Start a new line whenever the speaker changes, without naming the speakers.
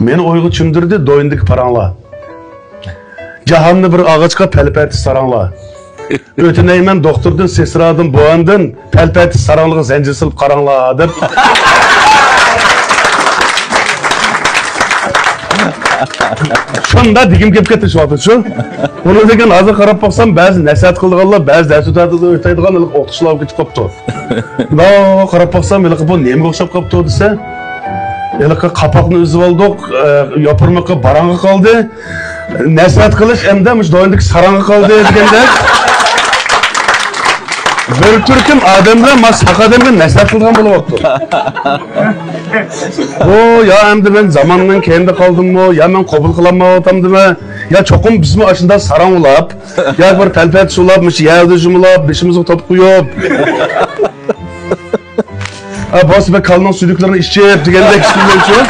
Meni oyga tushundirdi do'yindagi paranglar. Jahonni bir ağaçqa palpati saranglar. O'tinayman doktordan, sesradan, buandan palpati saranglığı zanjir silib qaranglar deb. Şunda digim kep ketishibdi shu. Uni degan hozir qarab baksam ba'zi nasihat qilganlar, ba'zi dars o'taydigan o'qituvchilar ketib qopti. No, qarab baksam bu nima o'xshab qopti desa, qapoqni uzib oldik, yopirmoqqa barang'i qoldi. Nasihat qilish endi mush doyindagi sarang'i qoldi deganda. Bir turkum odamlar mas haqadamga nasihat qilgan bo'lyapti. O ya endi men zamondan keyinda qoldimmi, ya men qabul qilinmayaptimmi? Ya cho'qim bizmi ashunda sarang ulab, ya bir palpat sulab, mush yerda jumlab, beshimizni topib qo'yib. Bosib kalnon suyuklarini ichib degandek so'zlar.